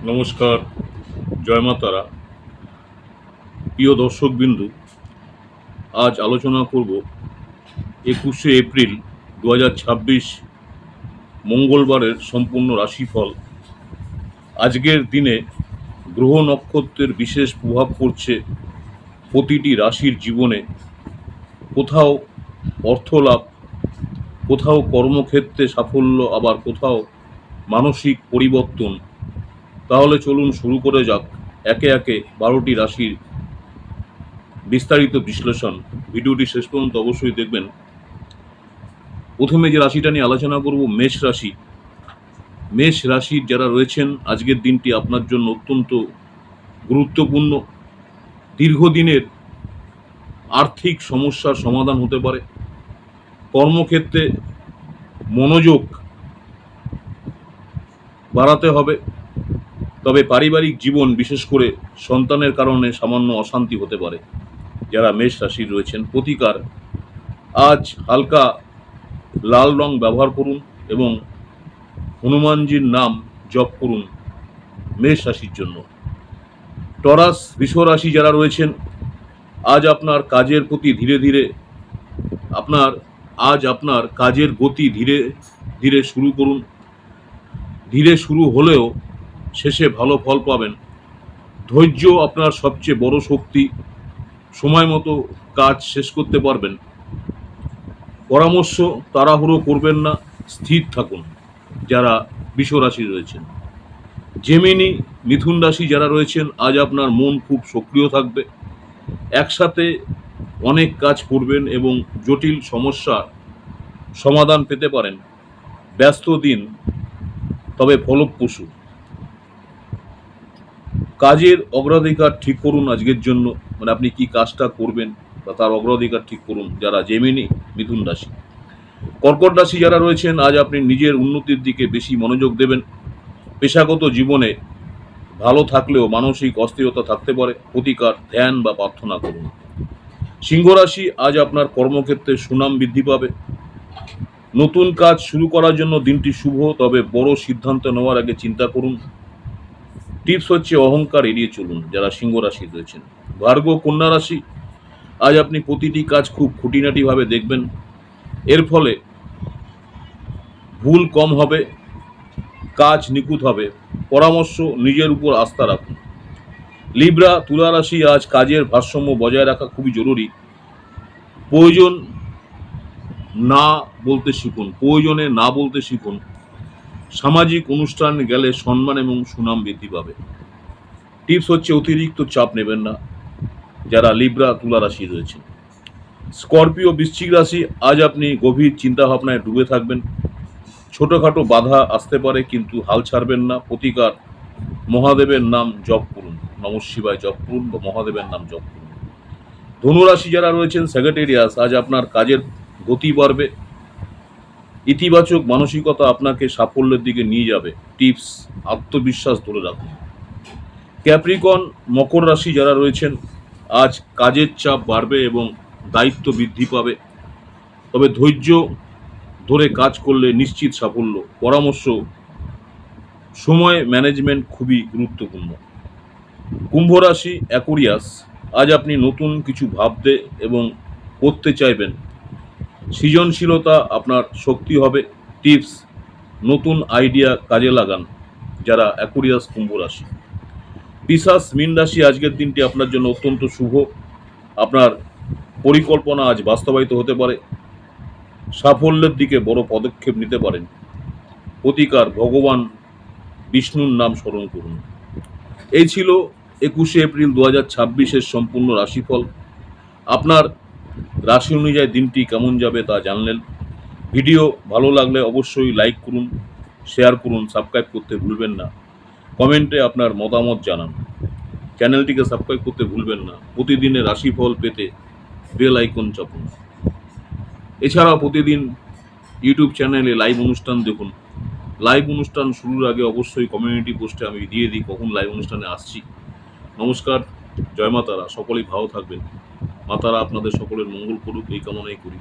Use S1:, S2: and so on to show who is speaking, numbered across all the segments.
S1: নমস্কার, জয় মা তারা। প্রিয় দর্শকবিন্দু, আজ আলোচনা করব 21শে এপ্রিল 2026 মঙ্গলবারের সম্পূর্ণ রাশিফল। আজকের দিনে গ্রহ নক্ষত্রের বিশেষ প্রভাব পড়ছে প্রতিটি রাশির জীবনে। কোথাও অর্থলাভ, কোথাও কর্মক্ষেত্রে সাফল্য, আবার কোথাও মানসিক পরিবর্তন। তাহলে চলুন শুরু করে যাক একে একে 12টি রাশির বিস্তারিত বিশ্লেষণ। ভিডিওটি শেষ পর্যন্ত অবশ্যই দেখবেন। প্রথমে যে রাশিটা নিয়ে আলোচনা করব, মেষ রাশি। মেষ রাশির যারা রয়েছেন, আজকের দিনটি আপনার জন্য অত্যন্ত গুরুত্বপূর্ণ। দীর্ঘদিনের আর্থিক সমস্যার সমাধান হতে পারে। কর্মক্ষেত্রে মনোযোগ বাড়াতে হবে। তবে পারিবারিক জীবন, বিশেষ করে সন্তানের কারণে সামান্য অশান্তি হতে পারে। যারা মেষ রাশির রয়েছেন, প্রতিকার: আজ হালকা লাল রং ব্যবহার করুন এবং হনুমানজির নাম জপ করুন মেষ রাশির জন্য। টরাস, বৃষ রাশি যারা রয়েছেন, আজ আপনার কাজের প্রতি ধীরে ধীরে আপনার কাজের গতি ধীরে ধীরে শুরু করুন। ধীরে শুরু হলেও শেষে ভালো ফল পাবেন। ধৈর্য আপনার সবচেয়ে বড় শক্তি। সময় মতো কাজ শেষ করতে পারবেন। পরামর্শ: তাড়াহুড়ো করবেন না, স্থির থাকুন যারা বৃষ রাশি রয়েছেন। জেমিনি, মিথুন রাশি যারা রয়েছেন, আজ আপনার মন খুব সক্রিয় থাকবে। একসাথে অনেক কাজ করবেন এবং জটিল সমস্যার সমাধান পেতে পারেন। ব্যস্ত দিন, তবে ফলপ্রসূ। কাজের অগ্রাধিকার ঠিক করুন আজকের জন্য, মানে আপনি কি কাজটা করবেন বা তার অগ্রাধিকার ঠিক করুন যারা জেমিনি, মিথুন রাশি। কর্কট রাশি যারা রয়েছেন, আজ আপনি নিজের উন্নতির দিকে বেশি মনোযোগ দেবেন। পেশাগত জীবনে ভালো থাকলেও মানসিক অস্থিরতা থাকতে পারে। প্রতিকার: ধ্যান বা প্রার্থনা করুন। সিংহ রাশি, আজ আপনার কর্মক্ষেত্রে সুনাম বৃদ্ধি পাবে। নতুন কাজ শুরু করার জন্য দিনটি শুভ, তবে বড় সিদ্ধান্ত নেওয়ার আগে চিন্তা করুন। টিপস হচ্ছে অহংকার এড়িয়ে চলুন যারা সিংহ রাশি রয়েছেন। ভার্গো, কন্যা রাশি, আজ আপনি প্রতিটি কাজ খুব খুঁটিনাটিভাবে দেখবেন। এর ফলে ভুল কম হবে, কাজ নিখুঁত হবে। পরামর্শ: নিজের উপর আস্থা রাখুন। লিব্রা, তুলা রাশি, আজ কাজের ভারসাম্য বজায় রাখা খুবই জরুরি। প্রয়োজন না বলতে শিখুন, প্রয়োজনে না বলতে শিখুন। সামাজিক অনুষ্ঠানে গেলে সম্মান এবং সুনাম বৃদ্ধি পাবে। টিপস হচ্ছে অতিরিক্ত চাপ নেবেন না যারা লিব্রা, তুলা রাশি রয়েছে। স্করপিও, বৃশ্চিক রাশি, আজ আপনি গভীর চিন্তাভাবনায় ডুবে থাকবেন। ছোটখাটো বাধা আসতে পারে, কিন্তু হাল ছাড়বেন না। প্রতিকার: মহাদেবের নাম জপ করুন, নমঃ শিবায় জপ করুন বা মহাদেবের নাম জপ করুন। ধনুরাশি যারা রয়েছেন, স্যাগেটেরিয়াস, আজ আপনার কাজের গতি বাড়বে। ইতিবাচক মানসিকতা আপনাকে সাফল্যের দিকে নিয়ে যাবে। টিপস: আত্মবিশ্বাস ধরে রাখুন। ক্যাপ্রিকন, মকর রাশি যারা রয়েছেন, আজ কাজের চাপ বাড়বে এবং দায়িত্ব বৃদ্ধি পাবে। তবে ধৈর্য ধরে কাজ করলে নিশ্চিত সাফল্য। পরামর্শ: সময় ম্যানেজমেন্ট খুবই গুরুত্বপূর্ণ। কুম্ভ রাশি, অ্যাকুরিয়াস, আজ আপনি নতুন কিছু ভাবতে এবং করতে চাইবেন। সৃজনশীলতা আপনার শক্তি হবে। টিপস: নতুন আইডিয়া কাজে লাগান যারা অ্যাকুরিয়াস, কুম্ভ রাশি। পিশাচ, মীন রাশি, আজকের দিনটি আপনার জন্য অত্যন্ত শুভ। আপনার পরিকল্পনা আজ বাস্তবায়িত হতে পারে। সাফল্যের দিকে বড় পদক্ষেপ নিতে পারেন। প্রতিকার: ভগবান বিষ্ণুর নাম স্মরণ করুন। এই ছিল 21শে এপ্রিল 2026 সম্পূর্ণ রাশিফল। আপনার রাশি অনুযায়ী দিনটি কেমন যাবে তা জানলেন। ভিডিও ভালো লাগলে অবশ্যই লাইক করুন, শেয়ার করুন, সাবস্ক্রাইব করতে ভুলবেন না। কমেন্টে আপনার মতামত জানান। চ্যানেলটিকে সাবস্ক্রাইব করতে ভুলবেন না। প্রতিদিনের রাশিফল পেতে বেল আইকন চাপুন। এছাড়াও প্রতিদিন ইউটিউব চ্যানেলে লাইভ অনুষ্ঠান দেখুন। লাইভ অনুষ্ঠান শুরুর আগে অবশ্যই কমিউনিটি পোস্টে আমি দিয়ে দিই কখন লাইভ অনুষ্ঠানে আসছি। নমস্কার, জয় মা তারা। সকলেই ভালো থাকবেন। মা তারা আপনাদের সকলের মঙ্গল করুক, এই কামনাই করি।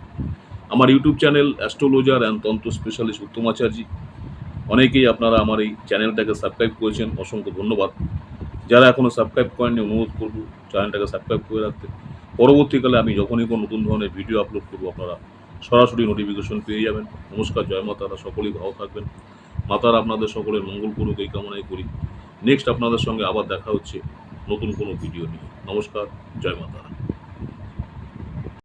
S1: আমার ইউটিউব চ্যানেল অ্যাস্ট্রোলজার অ্যান্ড তন্ত্র স্পেশালিস্ট উত্তম আচার্য। অনেকেই আপনারা আমার এই চ্যানেলটাকে সাবস্ক্রাইব করেছেন, অসংখ্য ধন্যবাদ। যারা এখনও সাবস্ক্রাইব করেননি অনুরোধ করব চ্যানেলটাকে সাবস্ক্রাইব করে রাখতে। পরবর্তীকালে আমি যখনই কোনো নতুন ধরনের ভিডিও আপলোড করবো আপনারা সরাসরি নোটিফিকেশন পেয়ে যাবেন। নমস্কার, জয় মা তারা, সকলেই ভালো থাকবেন। মাতারা আপনাদের সকলের মঙ্গল করুক এই কামনাই করি। নেক্সট আপনাদের সঙ্গে আবার দেখা হচ্ছে নতুন কোনো ভিডিও নিয়ে। নমস্কার, জয় মা তারা।